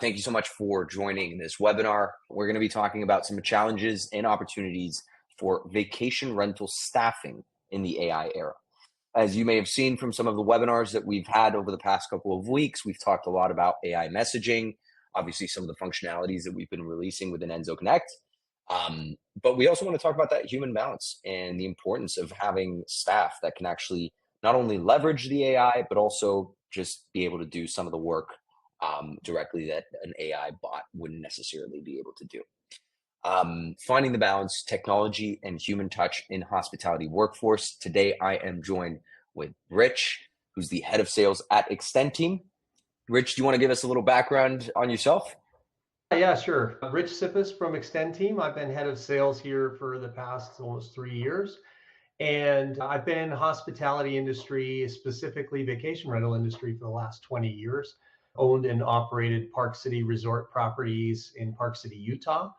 Thank you so much for joining this webinar. We're going to be talking about some challenges and opportunities for vacation rental staffing in the AI era. As you may have seen from some of the webinars that we've had over the past couple of weeks, we've talked a lot about AI messaging, obviously some of the functionalities that we've been releasing within Enzo Connect. But we also want to talk about that human balance and the importance of having staff that can actually not only leverage the AI, but also just be able to do some of the work directly that an AI bot wouldn't necessarily be able to do. Finding the balance, technology and human touch in hospitality workforce. Today, I am joined with Rich, who's the head of sales at Extend Team. Rich, do you want to give us a little background on yourself? Yeah, sure. Rich Sippis from Extend Team. I've been head of sales here for the past almost 3 years. And I've been in the hospitality industry, specifically vacation rental industry, for the last 20 years. Owned and operated Park City resort properties in Park City, Utah.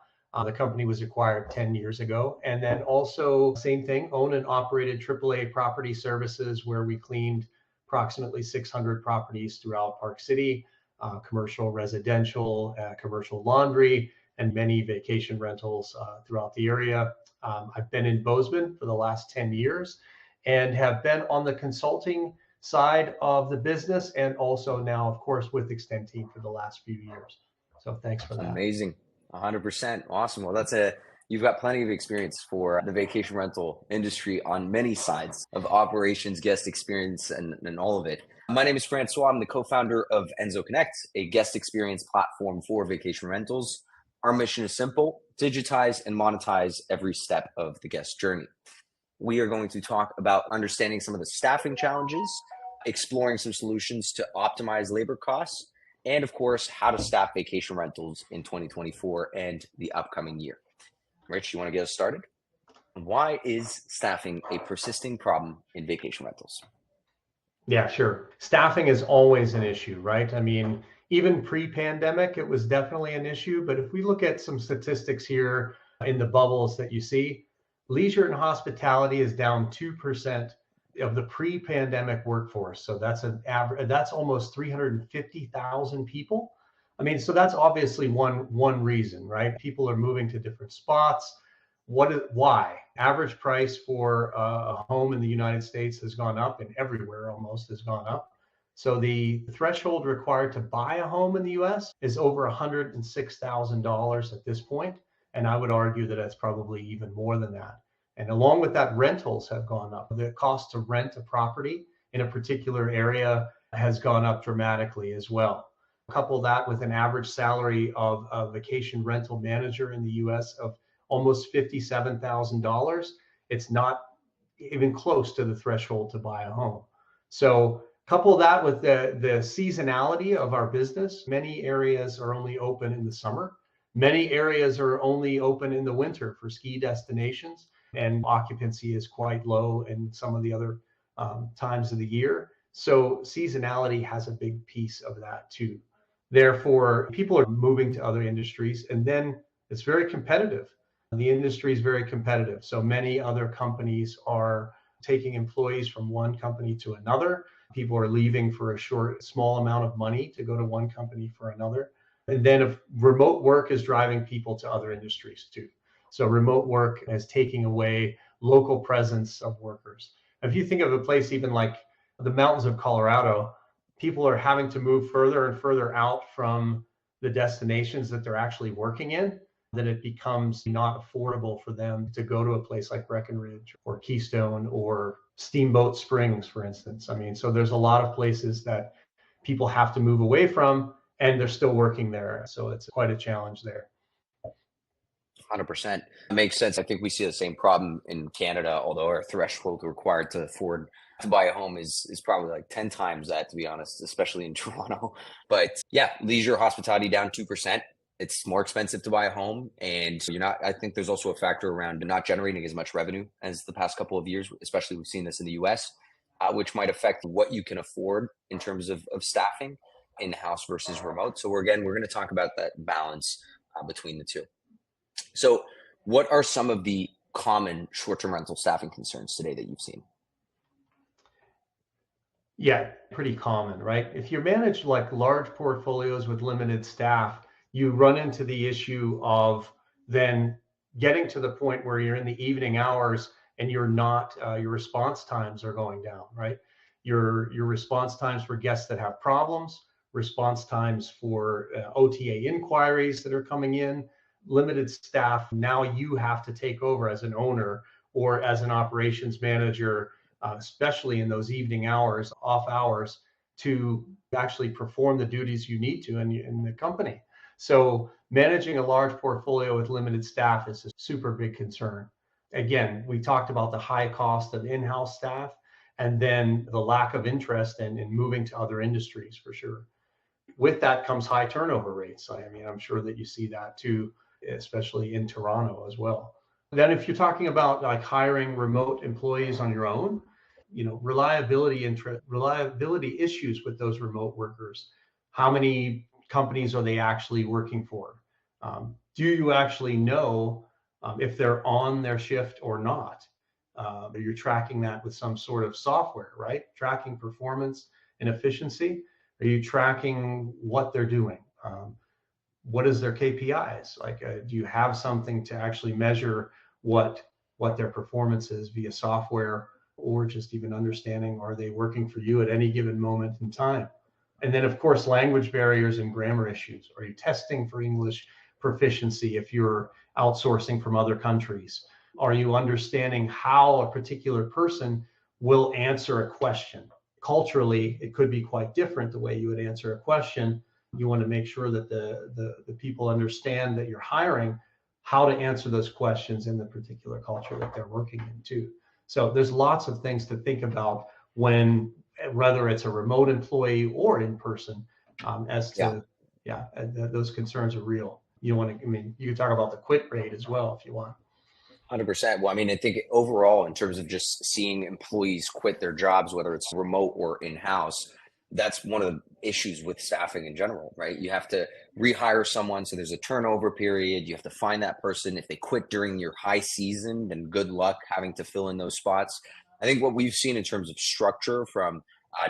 The company was acquired 10 years ago. And then also, same thing, owned and operated AAA property services, where we cleaned approximately 600 properties throughout Park City, commercial, residential, commercial laundry, and many vacation rentals throughout the area. I've been in Bozeman for the last 10 years and have been on the consulting side of the business, and also now, of course, with Extend Team for the last few years. So thanks for that. Amazing. 100%. Awesome. Well, you've got plenty of experience for the vacation rental industry on many sides of operations, guest experience, and all of it. My name is Francois. I'm the co-founder of Enzo Connect, a guest experience platform for vacation rentals. Our mission is simple: digitize and monetize every step of the guest journey. We are going to talk about understanding some of the staffing challenges, exploring some solutions to optimize labor costs, and of course, how to staff vacation rentals in 2024 and the upcoming year. Rich, you want to get us started? Why is staffing a persisting problem in vacation rentals? Yeah, sure. Staffing is always an issue, right? I mean, even pre-pandemic, it was definitely an issue. But if we look at some statistics here in the bubbles that you see, leisure and hospitality is down 2% of the pre-pandemic workforce. So that's an average. That's almost 350,000 people. I mean, so that's obviously one reason, right? People are moving to different spots. Why? Average price for a home in the United States has gone up, and everywhere almost has gone up. So the threshold required to buy a home in the US is over $106,000 at this point. And I would argue that it's probably even more than that. And along with that, rentals have gone up. The cost to rent a property in a particular area has gone up dramatically as well. Couple that with an average salary of a vacation rental manager in the US of almost $57,000, it's not even close to the threshold to buy a home. So couple that with the seasonality of our business. Many areas are only open in the summer. Many areas are only open in the winter for ski destinations, and occupancy is quite low in some of the other times of the year. So seasonality has a big piece of that too. Therefore, people are moving to other industries, and then it's very competitive. The industry is very competitive. So many other companies are taking employees from one company to another. People are leaving for a small amount of money to go to one company for another. And then if remote work is driving people to other industries too. So remote work is taking away local presence of workers. If you think of a place even like the mountains of Colorado, people are having to move further and further out from the destinations that they're actually working in, that it becomes not affordable for them to go to a place like Breckenridge or Keystone or Steamboat Springs, for instance. I mean, so there's a lot of places that people have to move away from, and they're still working there. So it's quite a challenge there. 100%. Makes sense. I think we see the same problem in Canada, although our threshold required to afford to buy a home is probably like 10 times that, to be honest, especially in Toronto. But yeah, leisure hospitality down 2%. It's more expensive to buy a home, and I think there's also a factor around not generating as much revenue as the past couple of years, especially we've seen this in the US, which might affect what you can afford in terms of staffing in-house versus remote. So we're going to talk about that balance between the two. So what are some of the common short-term rental staffing concerns today that you've seen? Yeah, pretty common, right? If you manage like large portfolios with limited staff, you run into the issue of then getting to the point where you're in the evening hours and you're not, your response times are going down, right? Your response times for guests that have problems, response times for OTA inquiries that are coming in, limited staff. Now you have to take over as an owner or as an operations manager, especially in those evening hours, off hours, to actually perform the duties you need to in the company. So managing a large portfolio with limited staff is a super big concern. Again, we talked about the high cost of in-house staff and then the lack of interest in moving to other industries for sure. With that comes high turnover rates. I mean, I'm sure that you see that too, especially in Toronto as well. Then if you're talking about like hiring remote employees on your own, reliability issues with those remote workers. How many companies are they actually working for? Do you actually know if they're on their shift or not? You're tracking that with some sort of software, right? Tracking performance and efficiency. Are you tracking what they're doing? What is their KPIs? Like, do you have something to actually measure what their performance is via software, or just even understanding, are they working for you at any given moment in time? And then, of course, language barriers and grammar issues. Are you testing for English proficiency if you're outsourcing from other countries? Are you understanding how a particular person will answer a question? Culturally, it could be quite different the way you would answer a question. You want to make sure that the people understand that you're hiring how to answer those questions in the particular culture that they're working in too. So there's lots of things to think about when, whether it's a remote employee or in person, as Yeah. to, yeah, those concerns are real. You want to, I mean, you can talk about the quit rate as well if you want. 100%. Well, I mean, I think overall, in terms of just seeing employees quit their jobs, whether it's remote or in-house, that's one of the issues with staffing in general, right? You have to rehire someone, so there's a turnover period. You have to find that person. If they quit during your high season, then good luck having to fill in those spots. I think what we've seen in terms of structure from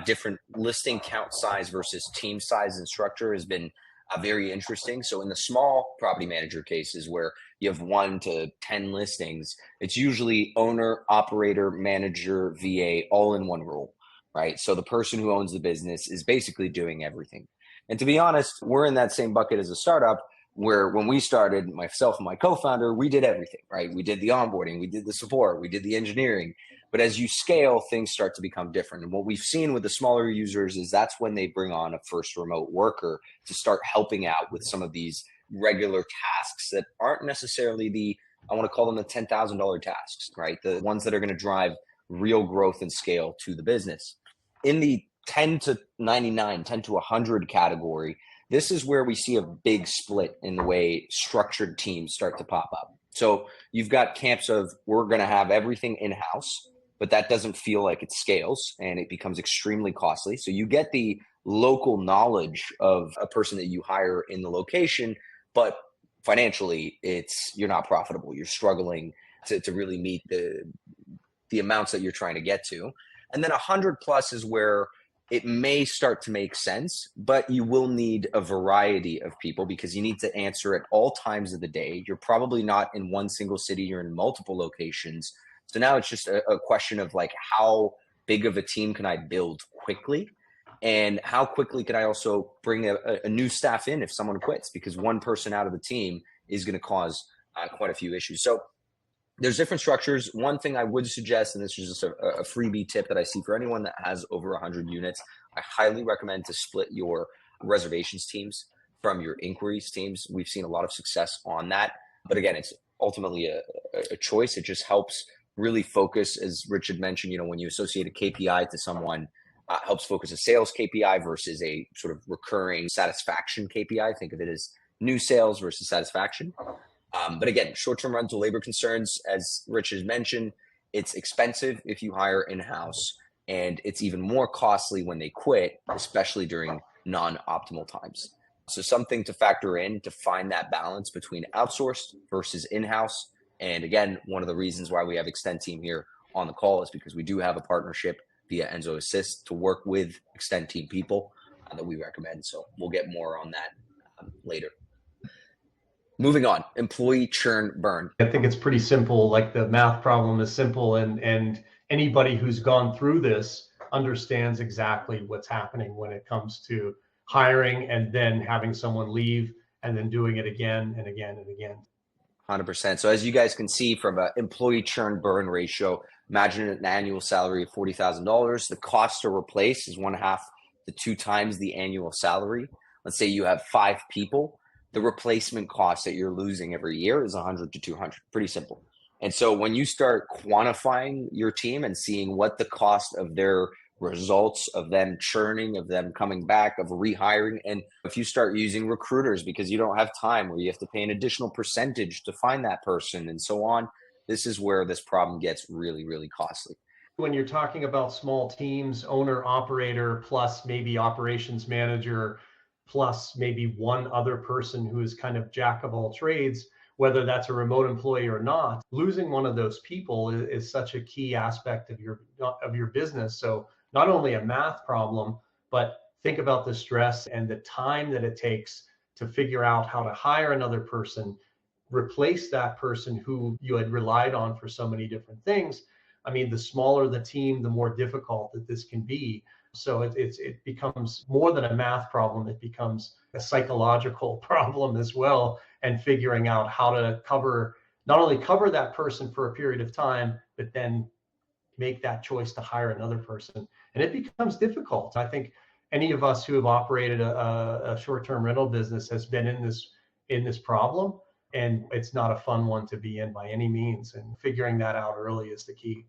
different listing count size versus team size and structure has been very interesting. So in the small property manager cases where you have 1 to 10 listings, it's usually owner, operator, manager, VA, all in one role, right? So the person who owns the business is basically doing everything. And to be honest, we're in that same bucket as a startup where when we started, myself and my co-founder, we did everything, right? We did the onboarding, we did the support, we did the engineering. But as you scale, things start to become different. And what we've seen with the smaller users is that's when they bring on a first remote worker to start helping out with some of these regular tasks that aren't necessarily I want to call them the $10,000 tasks, right? The ones that are going to drive real growth and scale to the business. In the 10 to 99, 10 to 100 category, this is where we see a big split in the way structured teams start to pop up. So you've got camps of we're going to have everything in-house, but that doesn't feel like it scales and it becomes extremely costly. So you get the local knowledge of a person that you hire in the location, but financially you're not profitable. You're struggling to really meet the amounts that you're trying to get to. And then 100 plus is where it may start to make sense, but you will need a variety of people because you need to answer at all times of the day. You're probably not in one single city, you're in multiple locations. So now it's just a question of like, how big of a team can I build quickly? And how quickly can I also bring a new staff in if someone quits? Because one person out of the team is going to cause quite a few issues. So there's different structures. One thing I would suggest, and this is just a freebie tip that I see for anyone that has over 100 units, I highly recommend to split your reservations teams from your inquiries teams. We've seen a lot of success on that. But again, it's ultimately a choice. It just helps really focus, as Richard mentioned, when you associate a KPI to someone, helps focus a sales KPI versus a sort of recurring satisfaction KPI. Think of it as new sales versus satisfaction. But again, short-term rental labor concerns, as Rich has mentioned, it's expensive if you hire in-house, and it's even more costly when they quit, especially during non-optimal times. So something to factor in to find that balance between outsourced versus in-house. And again, one of the reasons why we have Extend Team here on the call is because we do have a partnership via Enzo Assist to work with Extend Team people that we recommend. So we'll get more on that later. Moving on, employee churn burn. I think it's pretty simple. Like the math problem is simple, and anybody who's gone through this understands exactly what's happening when it comes to hiring and then having someone leave and then doing it again and again and again. 100%. So as you guys can see from an employee churn burn ratio, imagine an annual salary of $40,000. The cost to replace is 1.5 to 2 times the annual salary. Let's say you have 5 people. The replacement cost that you're losing every year is 100 to 200. Pretty simple. And so when you start quantifying your team and seeing what the cost of their results, of them churning, of them coming back, of rehiring, and if you start using recruiters because you don't have time, or you have to pay an additional percentage to find that person and so on, this is where this problem gets really, really costly. When you're talking about small teams, owner, operator, plus maybe operations manager, plus maybe one other person who is kind of jack of all trades, whether that's a remote employee or not, losing one of those people is such a key aspect of your business. So not only a math problem, but think about the stress and the time that it takes to figure out how to hire another person, replace that person who you had relied on for so many different things. I mean, the smaller the team, the more difficult that this can be. So it becomes more than a math problem. It becomes a psychological problem as well, and figuring out how to not only cover that person for a period of time, but then make that choice to hire another person. And it becomes difficult. I think any of us who have operated a short-term rental business has been in this problem, and it's not a fun one to be in by any means. And figuring that out early is the key.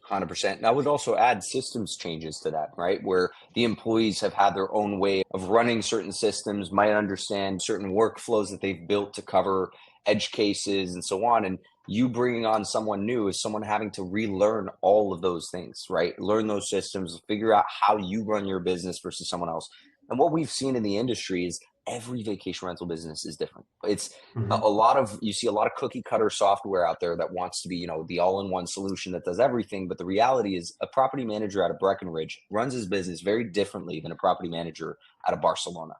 100%. And I would also add systems changes to that, right? Where the employees have had their own way of running certain systems, might understand certain workflows that they've built to cover edge cases and so on. And you bringing on someone new is someone having to relearn all of those things, right? Learn those systems, figure out how you run your business versus someone else. And what we've seen in the industry is every vacation rental business is different. It's you see a lot of cookie cutter software out there that wants to be, the all-in-one solution that does everything. But the reality is a property manager out of Breckenridge runs his business very differently than a property manager out of Barcelona.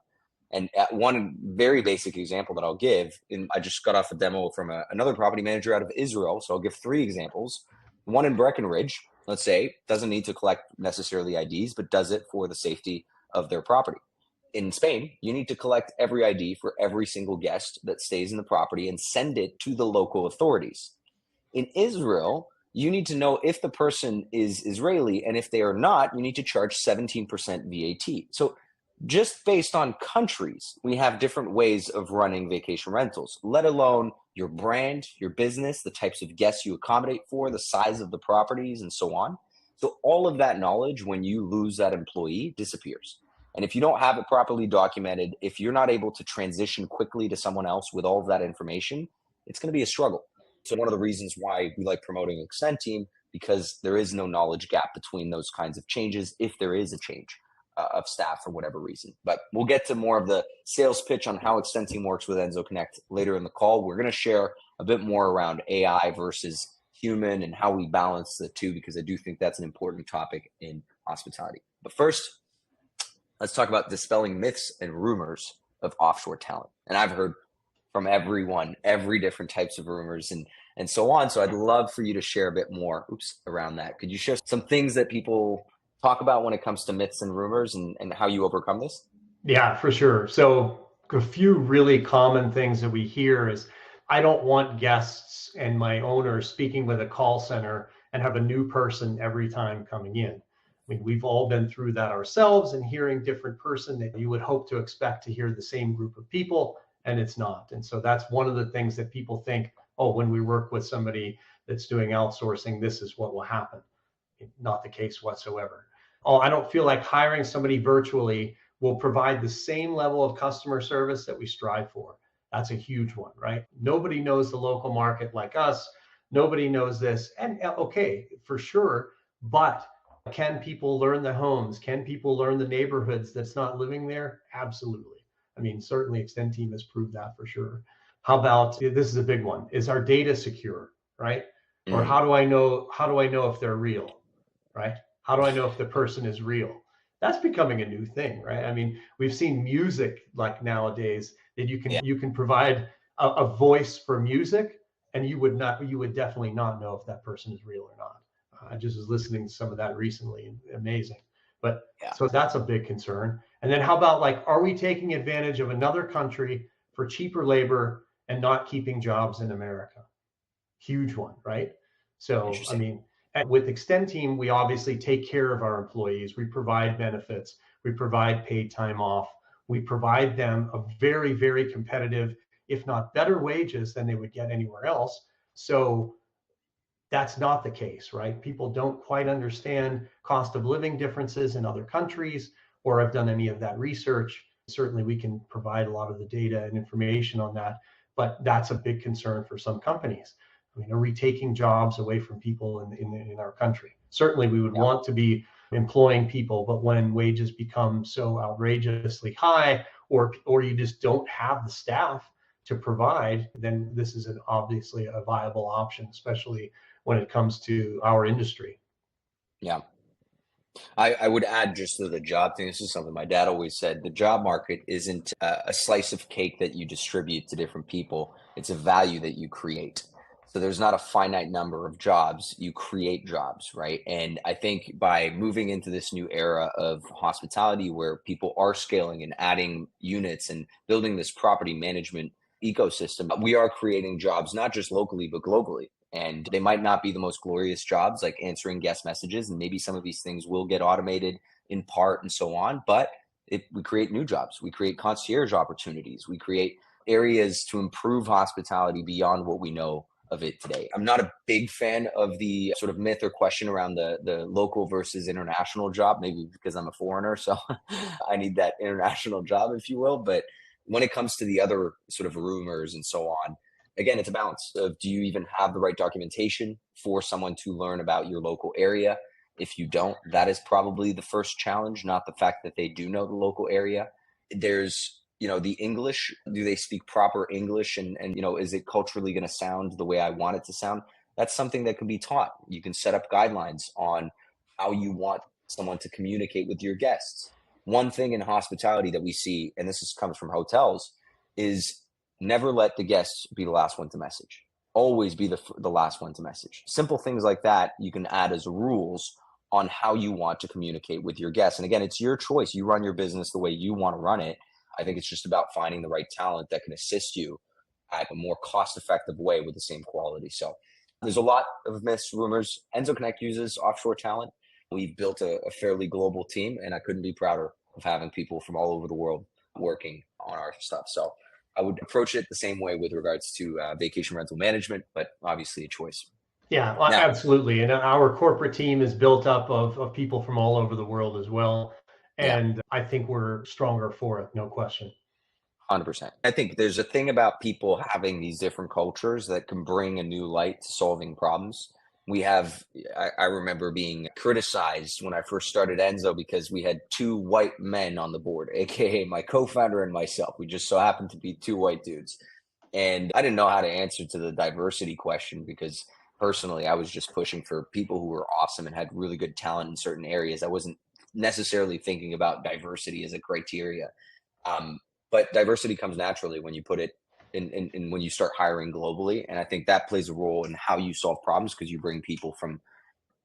And at one very basic example that I'll give, and I just got off a demo from another property manager out of Israel. So I'll give 3 examples. One in Breckenridge, let's say, doesn't need to collect necessarily IDs, but does it for the safety of their property. In Spain, you need to collect every ID for every single guest that stays in the property and send it to the local authorities. In Israel, you need to know if the person is Israeli, and if they are not, you need to charge 17% VAT. So just based on countries, we have different ways of running vacation rentals, let alone your brand, your business, the types of guests you accommodate for, the size of the properties, and so on. So all of that knowledge, when you lose that employee, disappears. And if you don't have it properly documented, if you're not able to transition quickly to someone else with all of that information, it's going to be a struggle. So one of the reasons why we like promoting Extend Team, because there is no knowledge gap between those kinds of changes, if there is a change of staff for whatever reason. But we'll get to more of the sales pitch on how Extend Team works with Enzo Connect later in the call. We're going to share a bit more around AI versus human and how we balance the two, because I do think that's an important topic in hospitality. But first, let's talk about dispelling myths and rumors of offshore talent. And I've heard from everyone, every different types of rumors and so on. So I'd love for you to share a bit more around that. Could you share some things that people talk about when it comes to myths and rumors, and how you overcome this? Yeah, for sure. So a few really common things that we hear is, I don't want guests and my owner speaking with a call center and have a new person every time coming in. I mean, we've all been through that ourselves, and hearing different person that you would hope to expect to hear the same group of people, and it's not. And so that's one of the things that people think, oh, when we work with somebody that's doing outsourcing, this is what will happen. Not the case whatsoever. Oh, I don't feel like hiring somebody virtually will provide the same level of customer service that we strive for. That's a huge one, right? Nobody knows the local market like us. Nobody knows this. And okay, for sure, but can people learn the homes? Can people learn the neighborhoods that's not living there? Absolutely. I mean, certainly Extend Team has proved that for sure. How about, this is a big one, is our data secure, right? Or how do I know if they're real, right? How do I know if the person is real? That's becoming a new thing, right? I mean, we've seen music like nowadays that Yeah, you can provide a voice for music, and you would definitely not know if that person is real or not. I just was listening to some of that recently, amazing. But yeah, so that's a big concern. And then how about, like, are we taking advantage of another country for cheaper labor and not keeping jobs in America? Huge one, right? So, I interesting. mean, with Extend Team, we obviously take care of our employees. We provide benefits, we provide paid time off, we provide them a very, very competitive, if not better wages than they would get anywhere else. So that's not the case, right? People don't quite understand cost of living differences in other countries or have done any of that research. Certainly, we can provide a lot of the data and information on that, but that's a big concern for some companies. I mean, are we taking jobs away from people in our country? Certainly, we would Yeah. want to be employing people, but when wages become so outrageously high, or you just don't have the staff to provide, then this is obviously a viable option, especially when it comes to our industry. Yeah. I would add just to the job thing. This is something my dad always said. The job market isn't a slice of cake that you distribute to different people. It's a value that you create. So there's not a finite number of jobs. You create jobs, right? And I think by moving into this new era of hospitality where people are scaling and adding units and building this property management ecosystem, we are creating jobs, not just locally, but globally. And they might not be the most glorious jobs like answering guest messages. And maybe some of these things will get automated in part and so on. But we create new jobs, we create concierge opportunities, we create areas to improve hospitality beyond what we know of it today. I'm not a big fan of the sort of myth or question around the local versus international job, maybe because I'm a foreigner. So I need that international job, if you will. But when it comes to the other sort of rumors and so on, again, it's a balance of, do you even have the right documentation for someone to learn about your local area? If you don't, that is probably the first challenge, not the fact that they do know the local area. There's, the English. Do they speak proper English? And is it culturally going to sound the way I want it to sound? That's something that can be taught. You can set up guidelines on how you want someone to communicate with your guests. One thing in hospitality that we see, and comes from hotels, is never let the guests be the last one to message. Always be the last one to message. Simple things like that you can add as rules on how you want to communicate with your guests. And again, it's your choice. You run your business the way you want to run it. I think it's just about finding the right talent that can assist you at a more cost-effective way with the same quality. So there's a lot of myths, rumors. Enzo Connect uses offshore talent. We've built a fairly global team, and I couldn't be prouder of having people from all over the world working on our stuff. So I would approach it the same way with regards to vacation rental management, but obviously a choice. Yeah, well, Now, absolutely. And our corporate team is built up of people from all over the world as well. yeah, And I think we're stronger for it, no question. 100%. I think there's a thing about people having these different cultures that can bring a new light to solving problems. I remember being criticized when I first started Enzo because we had two white men on the board, AKA my co founder and myself. We just so happened to be two white dudes. And I didn't know how to answer to the diversity question because personally, I was just pushing for people who were awesome and had really good talent in certain areas. I wasn't necessarily thinking about diversity as a criteria. Um, but diversity comes naturally when you put it in when you start hiring globally. And I think that plays a role in how you solve problems because you bring people from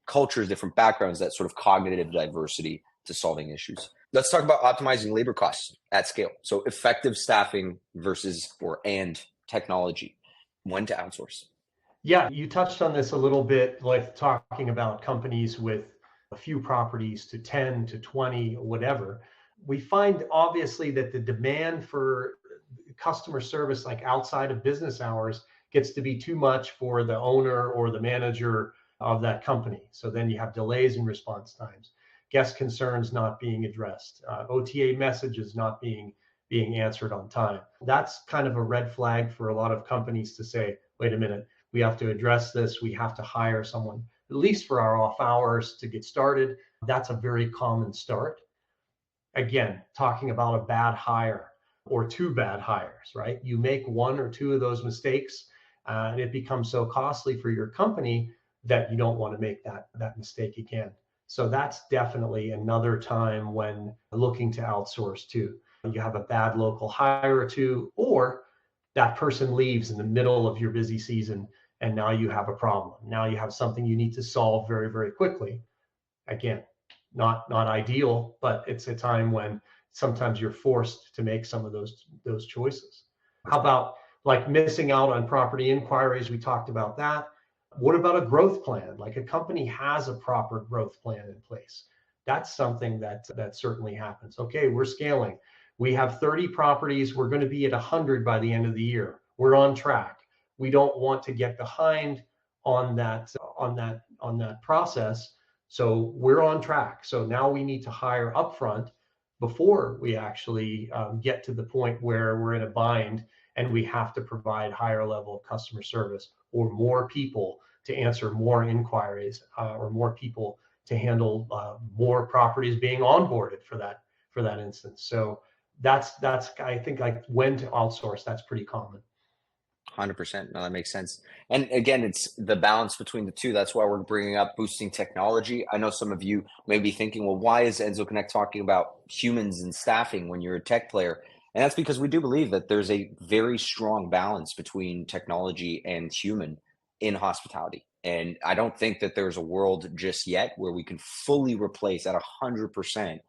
cultures, different backgrounds, that sort of cognitive diversity to solving issues. Let's talk about optimizing labor costs at scale. So effective staffing and technology. When to outsource. Yeah, you touched on this a little bit, like talking about companies with a few properties to 10 to 20, whatever. We find obviously that the demand for customer service, like outside of business hours, gets to be too much for the owner or the manager of that company. So then you have delays in response times, guest concerns not being addressed, OTA messages not being answered on time. That's kind of a red flag for a lot of companies to say, wait a minute, we have to address this. We have to hire someone, at least for our off hours, to get started. That's a very common start. Again, talking about a bad hire or two bad hires, right? You make one or two of those mistakes, and it becomes so costly for your company that you don't want to make that mistake again. So that's definitely another time when looking to outsource too. You have a bad local hire or two, or that person leaves in the middle of your busy season, and now you have a problem. Now you have something you need to solve very, very quickly. Again, not ideal, but it's a time when sometimes you're forced to make some of those choices. How about like missing out on property inquiries? We talked about that. What about a growth plan? Like a company has a proper growth plan in place. That's something that certainly happens. Okay, we're scaling. We have 30 properties. We're going to be at 100 by the end of the year. We're on track. We don't want to get behind on that process. So we're on track. So now we need to hire upfront before we actually get to the point where we're in a bind and we have to provide higher level of customer service or more people to answer more inquiries or more people to handle more properties being onboarded for that instance. So that's I think like when to outsource. That's pretty common. 100%. No, that makes sense. And again, it's the balance between the two. That's why we're bringing up boosting technology. I know some of you may be thinking, well, why is Enzo Connect talking about humans and staffing when you're a tech player? And that's because we do believe that there's a very strong balance between technology and human in hospitality. And I don't think that there's a world just yet where we can fully replace at 100%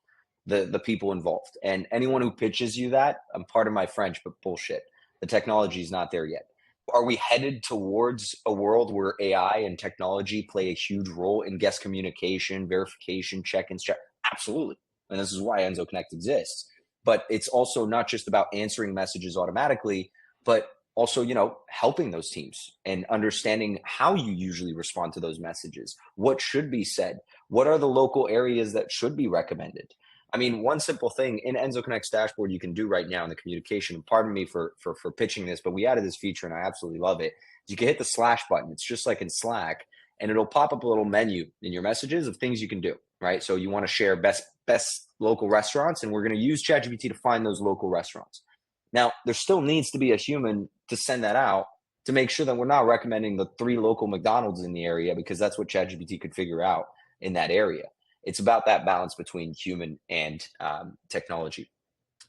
the people involved. And anyone who pitches you that, I'm part of my French, but bullshit. The technology is not there yet. Are we headed towards a world where AI and technology play a huge role in guest communication, verification, check-ins? Absolutely. And this is why Enzo Connect exists. But it's also not just about answering messages automatically, but also, helping those teams and understanding how you usually respond to those messages. What should be said? What are the local areas that should be recommended? I mean, one simple thing in Enzo Connect's dashboard you can do right now in the communication, and pardon me for pitching this, but we added this feature and I absolutely love it. You can hit the slash button. It's just like in Slack, and it'll pop up a little menu in your messages of things you can do, right? So you want to share best local restaurants, and we're going to use ChatGPT to find those local restaurants. Now, there still needs to be a human to send that out to make sure that we're not recommending the 3 local McDonald's in the area, because that's what ChatGPT could figure out in that area. It's about that balance between human and technology.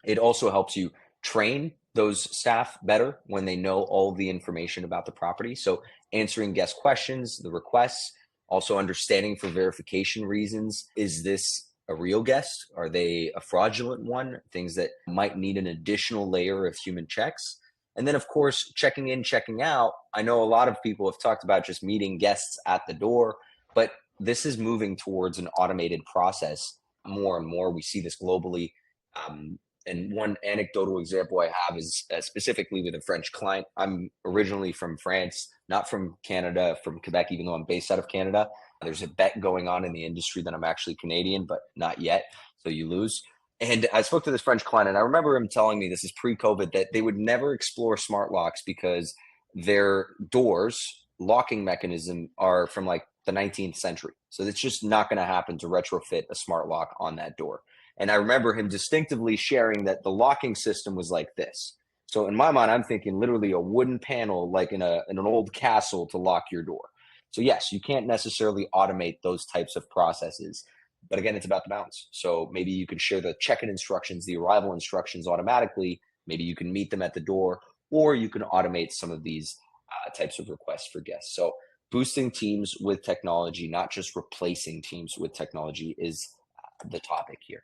It also helps you train those staff better when they know all the information about the property. So answering guest questions, the requests, also understanding for verification reasons, is this a real guest? Are they a fraudulent one? Things that might need an additional layer of human checks. And then, of course, checking in, checking out. I know a lot of people have talked about just meeting guests at the door, but this is moving towards an automated process more and more. We see this globally. And one anecdotal example I have is specifically with a French client. I'm originally from France, not from Canada, from Quebec, even though I'm based out of Canada. There's a bet going on in the industry that I'm actually Canadian, but not yet. So you lose. And I spoke to this French client, and I remember him telling me, this is pre-COVID, that they would never explore smart locks because their doors locking mechanism are from like the 19th century. So it's just not going to happen to retrofit a smart lock on that door. And I remember him distinctively sharing that the locking system was like this. So in my mind, I'm thinking literally a wooden panel, like in an old castle to lock your door. So yes, you can't necessarily automate those types of processes. But again, it's about the balance. So maybe you can share the check-in instructions, the arrival instructions automatically. Maybe you can meet them at the door, or you can automate some of these types of requests for guests. So boosting teams with technology, not just replacing teams with technology, is the topic here.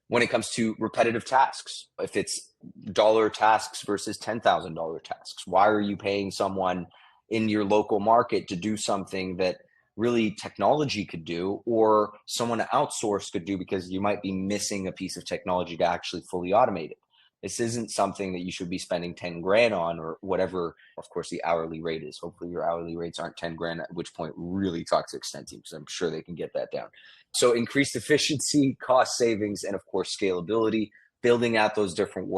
When it comes to repetitive tasks, if it's dollar tasks versus $10,000 tasks, why are you paying someone in your local market to do something that really technology could do, or someone outsourced could do, because you might be missing a piece of technology to actually fully automate it? This isn't something that you should be spending 10 grand on, or whatever, of course, the hourly rate is. Hopefully your hourly rates aren't 10 grand, at which point really talk to Extend Team, because I'm sure they can get that down. So increased efficiency, cost savings, and of course, scalability, building out those different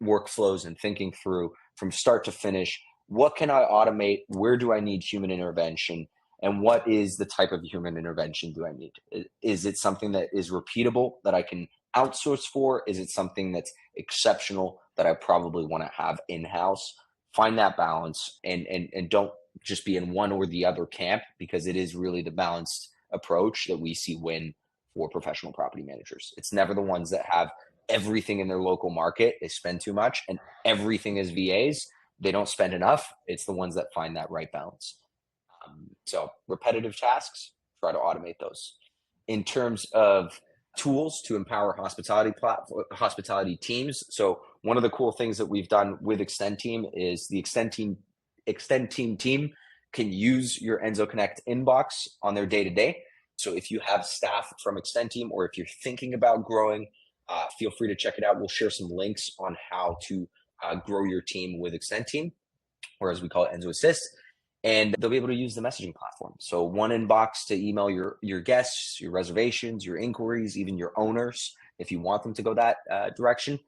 workflows and thinking through from start to finish, what can I automate? Where do I need human intervention? And what is the type of human intervention do I need? Is it something that is repeatable that I can outsource for? Is it something that's exceptional that I probably want to have in-house? Find that balance, and don't just be in one or the other camp, because it is really the balanced approach that we see win for professional property managers. It's never the ones that have everything in their local market, they spend too much, and everything is VAs, they don't spend enough. It's the ones that find that right balance. So repetitive tasks, try to automate those. In terms of tools to empower hospitality teams. So one of the cool things that we've done with Extend Team is the Extend Team can use your Enzo Connect inbox on their day-to-day. So if you have staff from Extend Team, or if you're thinking about growing, feel free to check it out. We'll share some links on how to grow your team with Extend Team, or as we call it, Enzo Assist. And they'll be able to use the messaging platform. So one inbox to email your guests, your reservations, your inquiries, even your owners, if you want them to go that direction.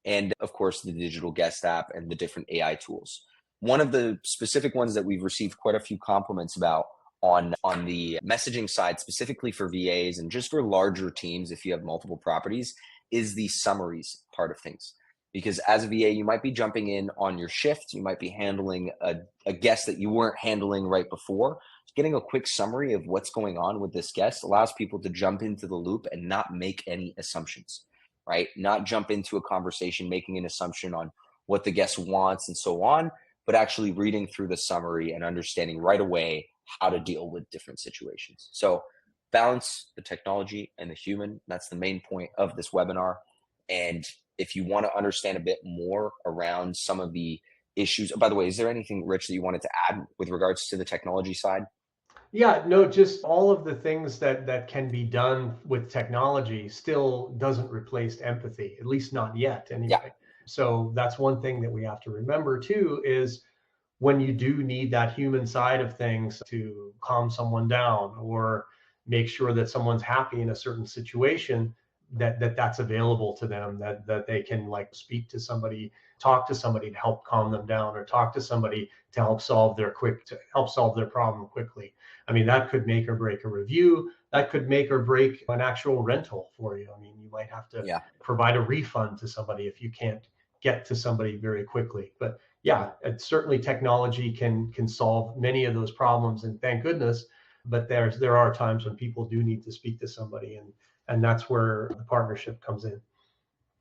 And of course, the digital guest app and the different AI tools. One of the specific ones that we've received quite a few compliments about on the messaging side, specifically for VAs and just for larger teams, if you have multiple properties, is the summaries part of things. Because as a VA, you might be jumping in on your shift. You might be handling a guest that you weren't handling right before. Getting a quick summary of what's going on with this guest allows people to jump into the loop and not make any assumptions, right? Not jump into a conversation, making an assumption on what the guest wants and so on, but actually reading through the summary and understanding right away how to deal with different situations. So balance the technology and the human. That's the main point of this webinar. And if you want to understand a bit more around some of the issues, by the way, is there anything, Rich, that you wanted to add with regards to the technology side? Yeah, no, just all of the things that can be done with technology still doesn't replace empathy, at least not yet anyway. Yeah. So that's one thing that we have to remember too, is when you do need that human side of things to calm someone down or make sure that someone's happy in a certain situation, that's available to them, that they can like speak to somebody, talk to somebody to help calm them down, or talk to somebody to help solve their problem quickly. I mean, that could make or break a review. That could make or break an actual rental for you. I mean, you might have to provide a refund to somebody if you can't get to somebody very quickly. But yeah, certainly technology can solve many of those problems, and thank goodness. But there are times when people do need to speak to somebody, and that's where the partnership comes in.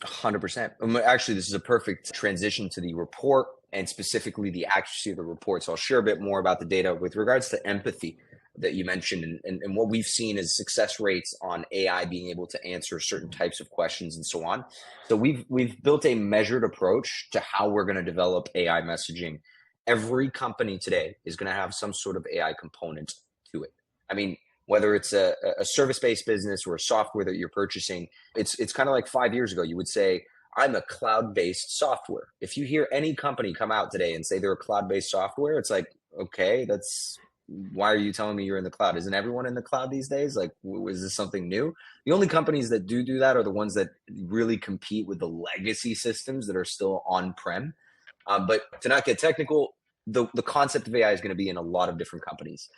100%. Actually, this is a perfect transition to the report, and specifically the accuracy of the report. So I'll share a bit more about the data with regards to empathy that you mentioned, and what we've seen is success rates on AI being able to answer certain types of questions and so on. So we've built a measured approach to how we're going to develop AI messaging. Every company today is going to have some sort of AI component to it. I mean, whether it's a service-based business or a software that you're purchasing, it's kind of like 5 years ago, you would say, I'm a cloud-based software. If you hear any company come out today and say they're a cloud-based software, it's like, okay, why are you telling me you're in the cloud? Isn't everyone in the cloud these days? Like, is this something new? The only companies that do that are the ones that really compete with the legacy systems that are still on-prem. But to not get technical, the concept of AI is going to be in a lot of different companies.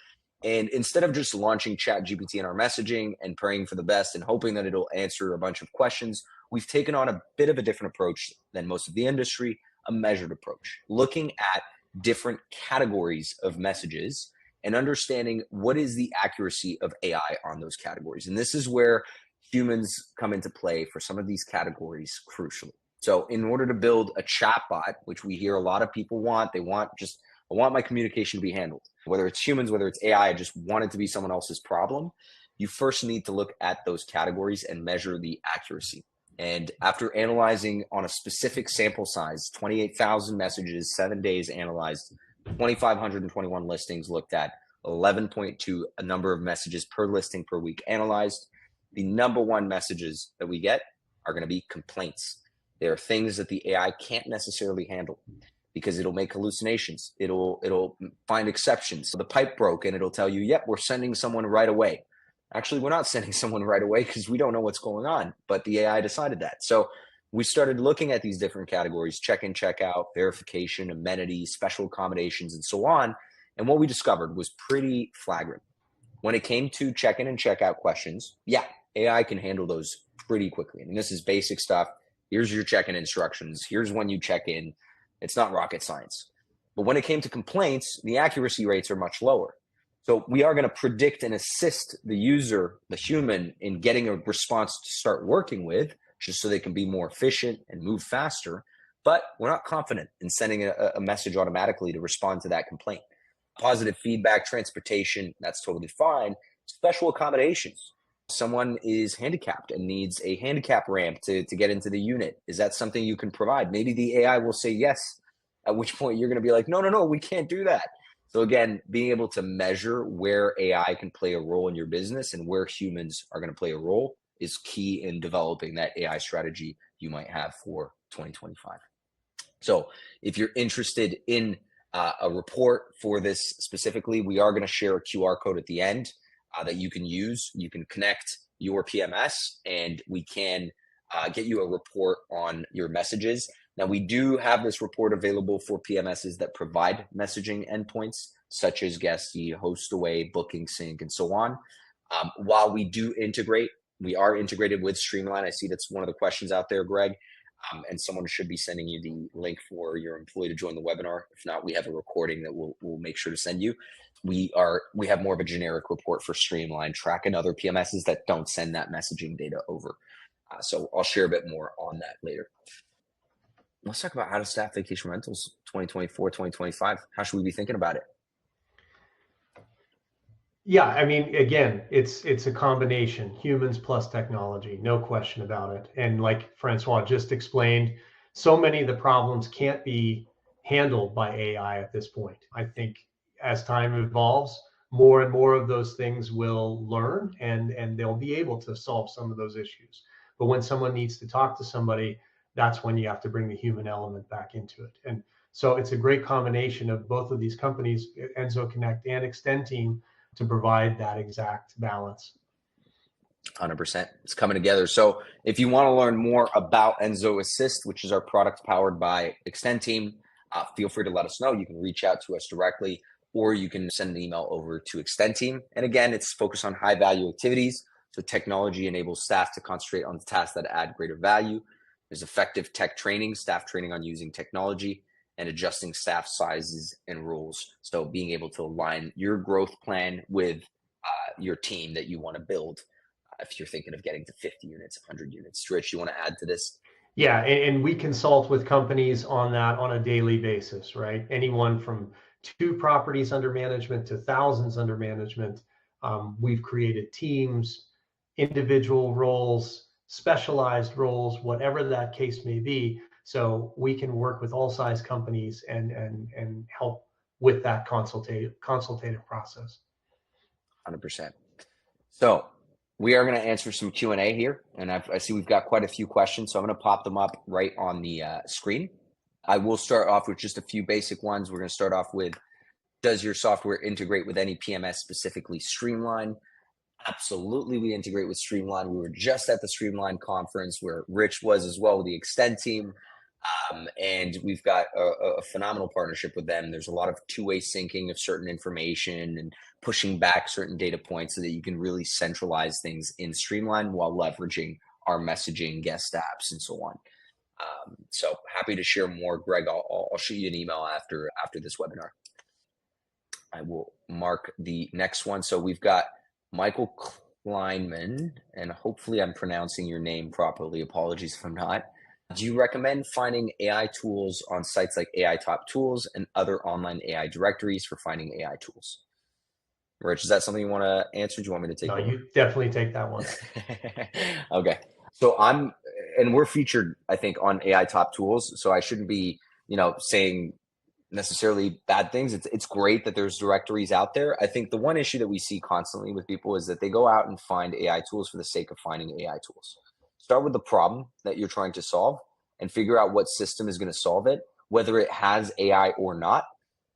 And instead of just launching ChatGPT in our messaging and praying for the best and hoping that it'll answer a bunch of questions, we've taken on a bit of a different approach than most of the industry, a measured approach, looking at different categories of messages and understanding what is the accuracy of AI on those categories. And this is where humans come into play for some of these categories crucially. So in order to build a chatbot, which we hear a lot of people want, I want my communication to be handled. Whether it's humans, whether it's AI, I just want it to be someone else's problem. You first need to look at those categories and measure the accuracy. And after analyzing on a specific sample size, 28,000 messages, 7 days analyzed, 2,521 listings looked at, 11.2 a number of messages per listing per week analyzed, the number one messages that we get are going to be complaints. They are things that the AI can't necessarily handle, because it'll make hallucinations. It'll find exceptions. So the pipe broke and it'll tell you, yep, we're sending someone right away. Actually, we're not sending someone right away because we don't know what's going on, but the AI decided that. So we started looking at these different categories: check-in, check-out, verification, amenities, special accommodations, and so on. And what we discovered was pretty flagrant. When it came to check-in and check-out questions, yeah, AI can handle those pretty quickly. I mean, this is basic stuff. Here's your check-in instructions. Here's when you check in. It's not rocket science. But when it came to complaints, the accuracy rates are much lower. So we are going to predict and assist the user, the human, in getting a response to start working with, just so they can be more efficient and move faster. But we're not confident in sending a message automatically to respond to that complaint. Positive feedback, transportation, that's totally fine. Special accommodations. Someone is handicapped and needs a handicap ramp to get into the unit. Is that something you can provide? Maybe the AI will say yes, at which point you're going to be like, no, we can't do that. So again, being able to measure where AI can play a role in your business and where humans are going to play a role is key in developing that AI strategy you might have for 2025. So if you're interested in a report for this specifically, we are going to share a QR code at the end that you can use. You can connect your PMS and we can get you a report on your messages. Now, we do have this report available for PMSs that provide messaging endpoints, such as Guesty, Hostaway, Booking Sync, and so on. While we do integrate, we are integrated with Streamline. I see that's one of the questions out there, Greg. And someone should be sending you the link for your employee to join the webinar. If not, we have a recording that we'll make sure to send you. We have more of a generic report for Streamline, tracking other PMSs that don't send that messaging data over. So I'll share a bit more on that later. Let's talk about how to staff vacation rentals 2024, 2025. How should we be thinking about it? Yeah, I mean, again, it's a combination, humans plus technology, no question about it. And like Francois just explained, so many of the problems can't be handled by AI at this point. I think as time evolves, more and more of those things will learn and they'll be able to solve some of those issues. But when someone needs to talk to somebody, that's when you have to bring the human element back into it. And so it's a great combination of both of these companies, Enzo Connect and Extend Team, to provide that exact balance. 100%. It's coming together. So if you want to learn more about Enzo Assist, which is our product powered by Extend Team, feel free to let us know. You can reach out to us directly, or you can send an email over to Extend Team. And again, it's focused on high value activities. So technology enables staff to concentrate on the tasks that add greater value. There's effective tech training, staff training on using technology, and adjusting staff sizes and rules. So being able to align your growth plan with your team that you want to build. If you're thinking of getting to 50 units, 100 units. Rich, you want to add to this? Yeah, and we consult with companies on that on a daily basis, right? Anyone from 2 properties under management to thousands under management. We've created teams, individual roles, specialized roles, whatever that case may be. So we can work with all size companies and help with that consultative process. 100%. So we are going to answer some Q&A here, and I see we've got quite a few questions, so I'm going to pop them up right on the screen. I will start off with just a few basic ones. We're going to start off with, does your software integrate with any PMS, specifically Streamline? Absolutely, we integrate with Streamline. We were just at the Streamline conference where Rich was as well with the Extend Team. And we've got a phenomenal partnership with them. There's a lot of two-way syncing of certain information and pushing back certain data points so that you can really centralize things in Streamline while leveraging our messaging, guest apps, and so on. So happy to share more, Greg. I'll shoot you an email after this webinar. I will mark the next one. So we've got Michael Kleinman, and hopefully I'm pronouncing your name properly. Apologies if I'm not. Do you recommend finding AI tools on sites like AI Top Tools and other online AI directories for finding AI tools? Rich, is that something you want to answer? Do you want me to take? No, you definitely take that one. Okay. So we're featured, I think, on AI Top Tools. So I shouldn't be, saying necessarily bad things. It's great that there's directories out there. I think the one issue that we see constantly with people is that they go out and find AI tools for the sake of finding AI tools. Start with the problem that you're trying to solve and figure out what system is going to solve it. Whether it has AI or not,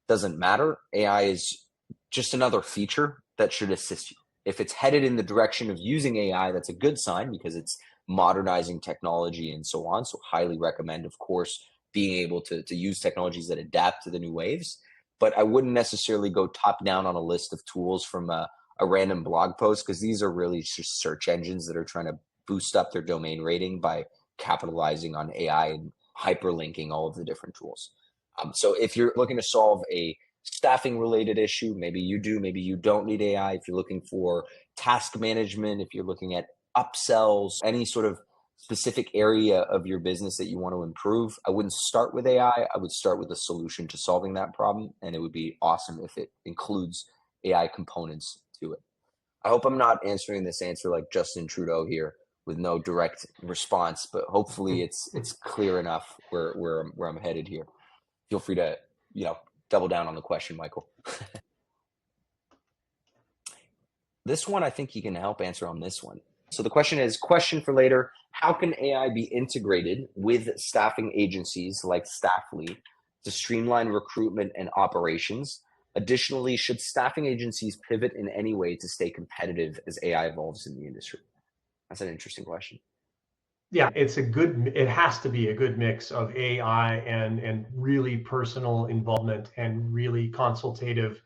doesn't matter. AI is just another feature that should assist you. If it's headed in the direction of using AI, that's a good sign because it's modernizing technology and so on. So highly recommend, of course, being able to use technologies that adapt to the new waves. But I wouldn't necessarily go top down on a list of tools from a random blog post, because these are really just search engines that are trying to boost up their domain rating by capitalizing on AI and hyperlinking all of the different tools. So if you're looking to solve a staffing related issue, maybe you do, maybe you don't need AI. If you're looking for task management, if you're looking at upsells, any sort of specific area of your business that you want to improve, I wouldn't start with AI. I would start with a solution to solving that problem. And it would be awesome if it includes AI components to it. I hope I'm not answering this answer like Justin Trudeau here with no direct response, but hopefully it's clear enough where I'm headed here. Feel free to, you know, double down on the question, Michael. This one, I think you can help answer on this one. So the question is, question for later, how can AI be integrated with staffing agencies like Staffly to streamline recruitment and operations? Additionally, should staffing agencies pivot in any way to stay competitive as AI evolves in the industry? That's an interesting question. Yeah, it has to be a good mix of AI and really personal involvement and really consultative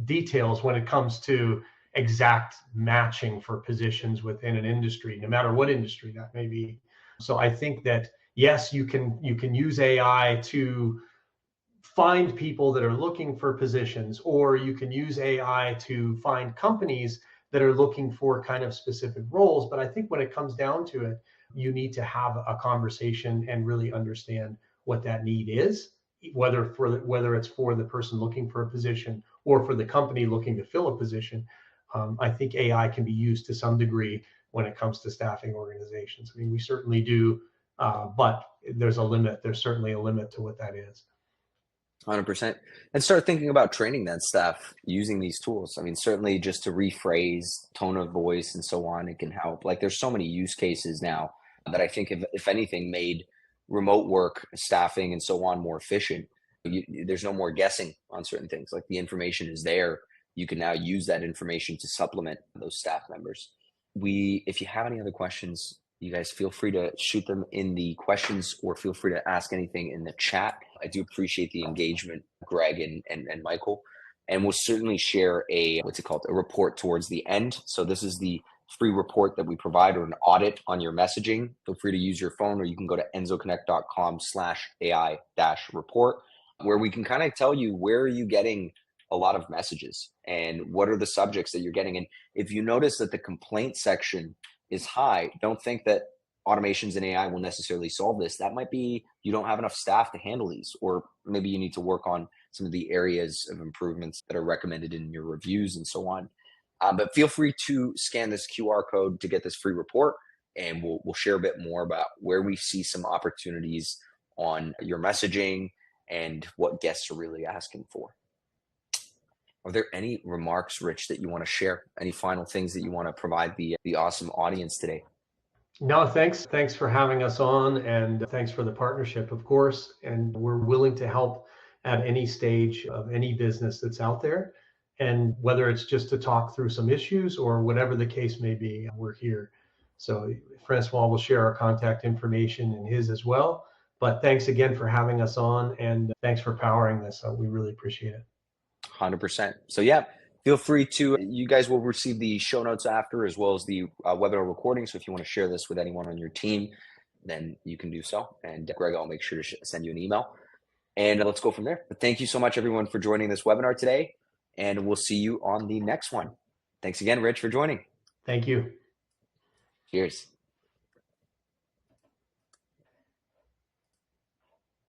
details when it comes to exact matching for positions within an industry, no matter what industry that may be. So I think that yes, you can use AI to find people that are looking for positions, or you can use AI to find companies that are looking for kind of specific roles. But I think when it comes down to it, you need to have a conversation and really understand what that need is, whether it's for the person looking for a position or for the company looking to fill a position. I think AI can be used to some degree when it comes to staffing organizations. I mean, we certainly do, but there's a limit. There's certainly a limit to what that is. 100%. And start thinking about training that staff using these tools. I mean, certainly just to rephrase tone of voice and so on, it can help. Like there's so many use cases now that I think if anything made remote work, staffing and so on more efficient. There's no more guessing on certain things. Like the information is there. You can now use that information to supplement those staff members. If you have any other questions, you guys feel free to shoot them in the questions or feel free to ask anything in the chat. I do appreciate the engagement, Greg and Michael. And we'll certainly share what's it called? A report towards the end. So this is the free report that we provide, or an audit on your messaging. Feel free to use your phone, or you can go to enzoconnect.com/AI-report, where we can kind of tell you where are you getting a lot of messages and what are the subjects that you're getting. And if you notice that the complaint section is high, don't think that automations and AI will necessarily solve this. That might be you don't have enough staff to handle these, or maybe you need to work on some of the areas of improvements that are recommended in your reviews and so on. But feel free to scan this QR code to get this free report, and we'll share a bit more about where we see some opportunities on your messaging and what guests are really asking for. Are there any remarks, Rich, that you want to share? Any final things that you want to provide the awesome audience today? No, thanks. Thanks for having us on, and thanks for the partnership, of course. And we're willing to help at any stage of any business that's out there. And whether it's just to talk through some issues or whatever the case may be, we're here. So Francois will share our contact information and his as well. But thanks again for having us on, and thanks for powering this. We really appreciate it. 100%. So yeah, feel free to, you guys will receive the show notes after, as well as the webinar recording. So if you want to share this with anyone on your team, then you can do so. And Greg, I'll make sure to send you an email, and let's go from there. But thank you so much, everyone, for joining this webinar today. And we'll see you on the next one. Thanks again, Rich, for joining. Thank you. Cheers.